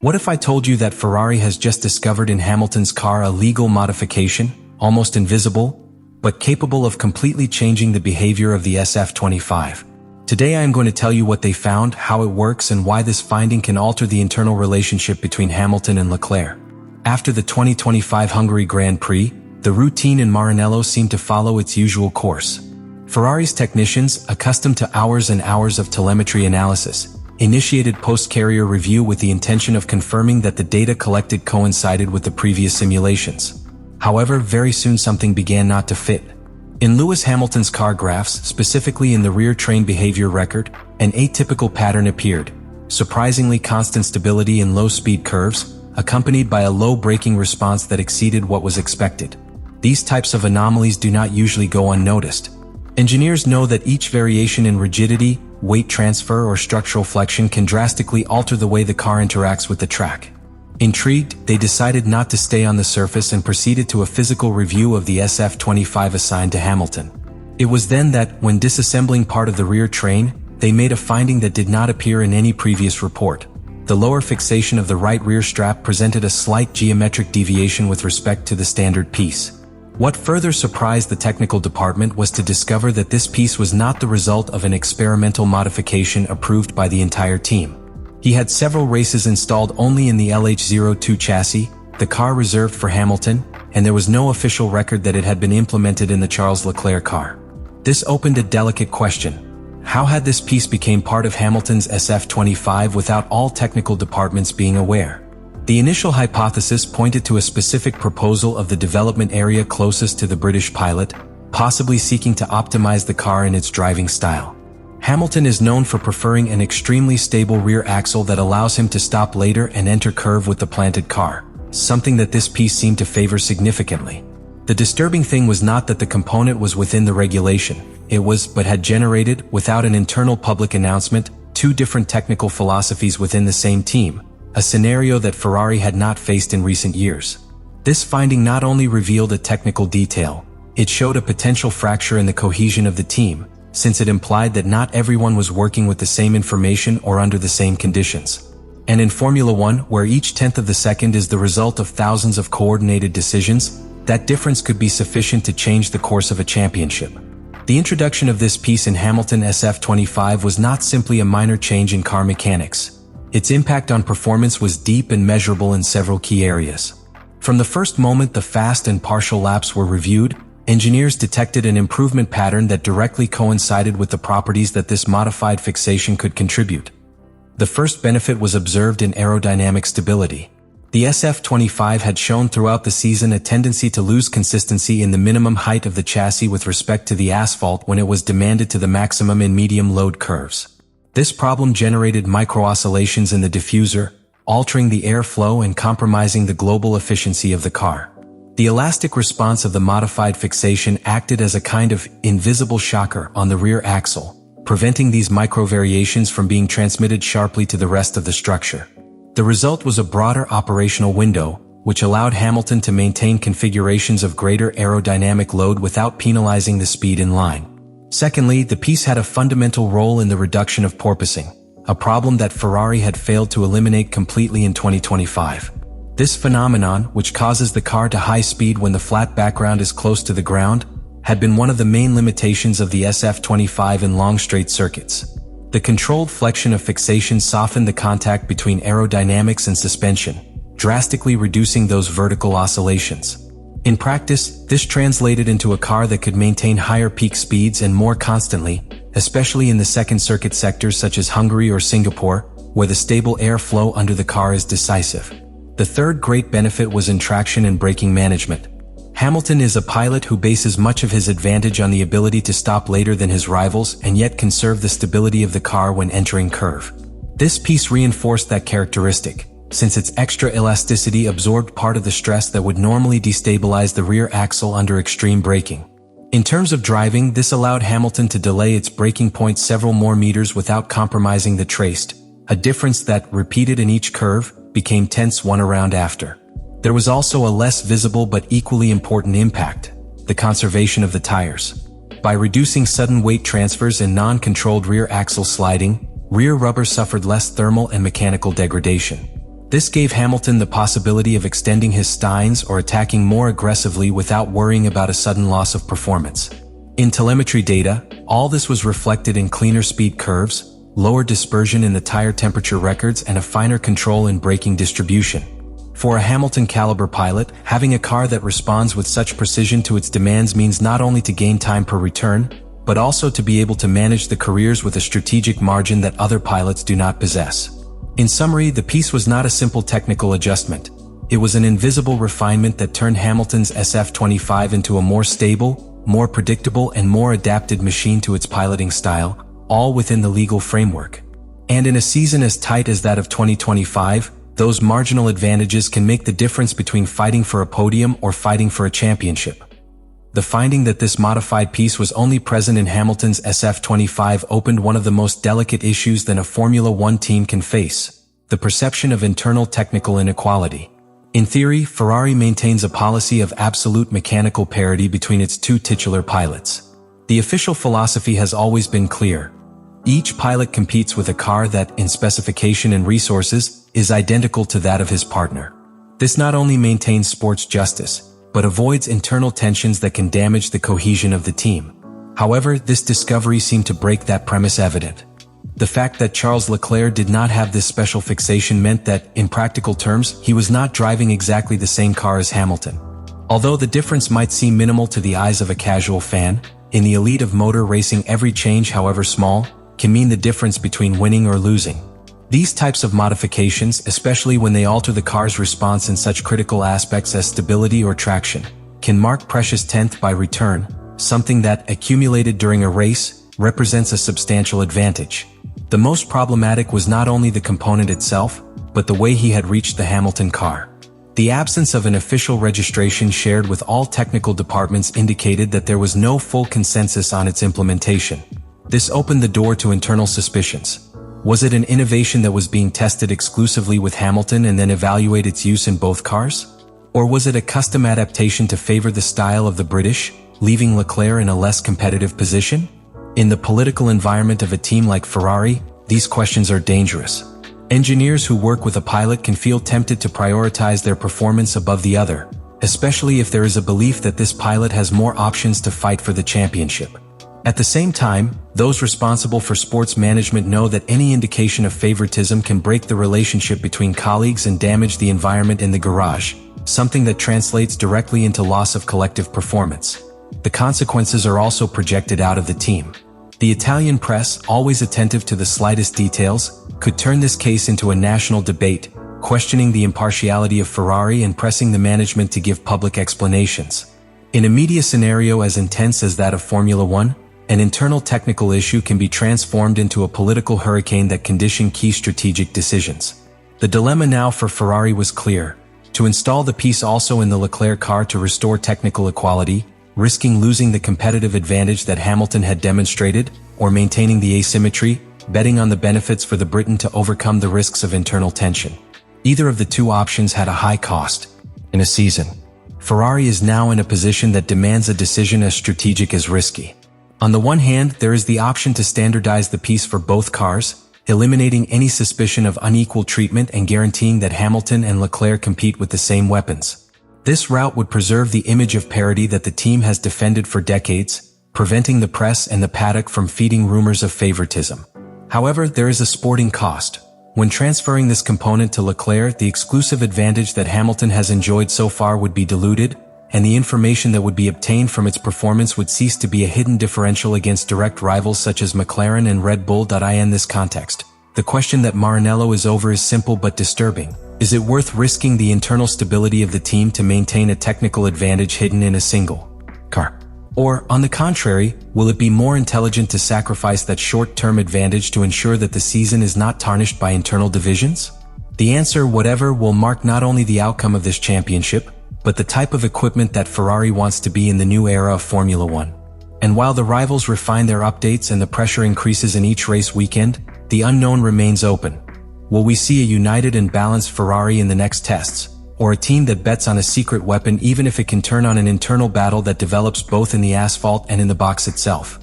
What if I told you that Ferrari has just discovered in Hamilton's car a legal modification, almost invisible, but capable of completely changing the behavior of the SF25? Today I am going to tell you what they found, how it works, and why this finding can alter the internal relationship between Hamilton and Leclerc. After the 2025 Hungary Grand Prix, the routine in Maranello seemed to follow its usual course. Ferrari's technicians, accustomed to hours and hours of telemetry analysis, initiated post-carrier review with the intention of confirming that the data collected coincided with the previous simulations. However, very soon something began not to fit. In Lewis Hamilton's car graphs, specifically in the rear train behavior record, an atypical pattern appeared: surprisingly constant stability in low-speed curves, accompanied by a low braking response that exceeded what was expected. These types of anomalies do not usually go unnoticed. Engineers know that each variation in rigidity, weight transfer, or structural flexion can drastically alter the way the car interacts with the track. Intrigued, they decided not to stay on the surface and proceeded to a physical review of the SF25 assigned to Hamilton. It was then that, when disassembling part of the rear train, they made a finding that did not appear in any previous report. The lower fixation of the right rear strap presented a slight geometric deviation with respect to the standard piece. What further surprised the technical department was to discover that this piece was not the result of an experimental modification approved by the entire team. He had several races installed only in the LH02 chassis, the car reserved for Hamilton, and there was no official record that it had been implemented in the Charles Leclerc car. This opened a delicate question. How had this piece become part of Hamilton's SF25 without all technical departments being aware? The initial hypothesis pointed to a specific proposal of the development area closest to the British pilot, possibly seeking to optimize the car in its driving style. Hamilton is known for preferring an extremely stable rear axle that allows him to stop later and enter curve with the planted car, something that this piece seemed to favor significantly. The disturbing thing was not that the component was within the regulation, but had generated, without an internal public announcement, two different technical philosophies within the same team, a scenario that Ferrari had not faced in recent years. This finding not only revealed a technical detail, it showed a potential fracture in the cohesion of the team, since it implied that not everyone was working with the same information or under the same conditions. And in Formula One, where each tenth of the second is the result of thousands of coordinated decisions, that difference could be sufficient to change the course of a championship. The introduction of this piece in Hamilton SF25 was not simply a minor change in car mechanics. Its impact on performance was deep and measurable in several key areas. From the first moment the fast and partial laps were reviewed, engineers detected an improvement pattern that directly coincided with the properties that this modified fixation could contribute. The first benefit was observed in aerodynamic stability. The SF25 had shown throughout the season a tendency to lose consistency in the minimum height of the chassis with respect to the asphalt when it was demanded to the maximum in medium load curves. This problem generated micro-oscillations in the diffuser, altering the airflow and compromising the global efficiency of the car. The elastic response of the modified fixation acted as a kind of invisible shocker on the rear axle, preventing these micro-variations from being transmitted sharply to the rest of the structure. The result was a broader operational window, which allowed Hamilton to maintain configurations of greater aerodynamic load without penalizing the speed in line. Secondly, the piece had a fundamental role in the reduction of porpoising, a problem that Ferrari had failed to eliminate completely in 2025. This phenomenon, which causes the car to high speed when the flat background is close to the ground, had been one of the main limitations of the SF25 in long straight circuits. The controlled flexion of fixation softened the contact between aerodynamics and suspension, drastically reducing those vertical oscillations. In practice, this translated into a car that could maintain higher peak speeds and more constantly, especially in the second circuit sectors such as Hungary or Singapore, where the stable airflow under the car is decisive. The third great benefit was in traction and braking management. Hamilton is a pilot who bases much of his advantage on the ability to stop later than his rivals and yet conserve the stability of the car when entering curve. This piece reinforced that characteristic, since its extra elasticity absorbed part of the stress that would normally destabilize the rear axle under extreme braking. In terms of driving, this allowed Hamilton to delay its braking point several more meters without compromising the traced, a difference that, repeated in each curve, became tense one around after. There was also a less visible but equally important impact: the conservation of the tires. By reducing sudden weight transfers and non-controlled rear axle sliding, rear rubber suffered less thermal and mechanical degradation. This gave Hamilton the possibility of extending his styles or attacking more aggressively without worrying about a sudden loss of performance. In telemetry data, all this was reflected in cleaner speed curves, lower dispersion in the tire temperature records, and a finer control in braking distribution. For a Hamilton-caliber pilot, having a car that responds with such precision to its demands means not only to gain time per return, but also to be able to manage the careers with a strategic margin that other pilots do not possess. In summary, the piece was not a simple technical adjustment. It was an invisible refinement that turned Hamilton's SF25 into a more stable, more predictable, and more adapted machine to its piloting style, all within the legal framework. And in a season as tight as that of 2025, those marginal advantages can make the difference between fighting for a podium or fighting for a championship. The finding that this modified piece was only present in Hamilton's SF25 opened one of the most delicate issues that a Formula One team can face: the perception of internal technical inequality. In theory, Ferrari maintains a policy of absolute mechanical parity between its two titular pilots. The official philosophy has always been clear. Each pilot competes with a car that, in specification and resources, is identical to that of his partner. This not only maintains sports justice, but avoids internal tensions that can damage the cohesion of the team. However, this discovery seemed to break that premise evident. The fact that Charles Leclerc did not have this special fixation meant that, in practical terms, he was not driving exactly the same car as Hamilton. Although the difference might seem minimal to the eyes of a casual fan, in the elite of motor racing every change, however small, can mean the difference between winning or losing. These types of modifications, especially when they alter the car's response in such critical aspects as stability or traction, can mark precious tenth by return, something that, accumulated during a race, represents a substantial advantage. The most problematic was not only the component itself, but the way he had reached the Hamilton car. The absence of an official registration shared with all technical departments indicated that there was no full consensus on its implementation. This opened the door to internal suspicions. Was it an innovation that was being tested exclusively with Hamilton and then evaluate its use in both cars? Or was it a custom adaptation to favor the style of the British, leaving Leclerc in a less competitive position? In the political environment of a team like Ferrari, these questions are dangerous. Engineers who work with a pilot can feel tempted to prioritize their performance above the other, especially if there is a belief that this pilot has more options to fight for the championship. At the same time, those responsible for sports management know that any indication of favoritism can break the relationship between colleagues and damage the environment in the garage, something that translates directly into loss of collective performance. The consequences are also projected out of the team. The Italian press, always attentive to the slightest details, could turn this case into a national debate, questioning the impartiality of Ferrari and pressing the management to give public explanations. In a media scenario as intense as that of Formula One, an internal technical issue can be transformed into a political hurricane that condition key strategic decisions. The dilemma now for Ferrari was clear: to install the piece also in the Leclerc car to restore technical equality, risking losing the competitive advantage that Hamilton had demonstrated, or maintaining the asymmetry, betting on the benefits for the Briton to overcome the risks of internal tension. Either of the two options had a high cost. In a season, Ferrari is now in a position that demands a decision as strategic as risky. On the one hand, there is the option to standardize the piece for both cars, eliminating any suspicion of unequal treatment and guaranteeing that Hamilton and Leclerc compete with the same weapons. This route would preserve the image of parity that the team has defended for decades, preventing the press and the paddock from feeding rumors of favoritism. However, there is a sporting cost. When transferring this component to Leclerc, the exclusive advantage that Hamilton has enjoyed so far would be diluted, and the information that would be obtained from its performance would cease to be a hidden differential against direct rivals such as McLaren and Red Bull. In this context, the question that Maranello is over is simple but disturbing. Is it worth risking the internal stability of the team to maintain a technical advantage hidden in a single car? Or, on the contrary, will it be more intelligent to sacrifice that short-term advantage to ensure that the season is not tarnished by internal divisions? The answer, whatever, will mark not only the outcome of this championship, but the type of equipment that Ferrari wants to be in the new era of Formula One. And while the rivals refine their updates and the pressure increases in each race weekend, the unknown remains open. Will we see a united and balanced Ferrari in the next tests, or a team that bets on a secret weapon even if it can turn on an internal battle that develops both in the asphalt and in the box itself?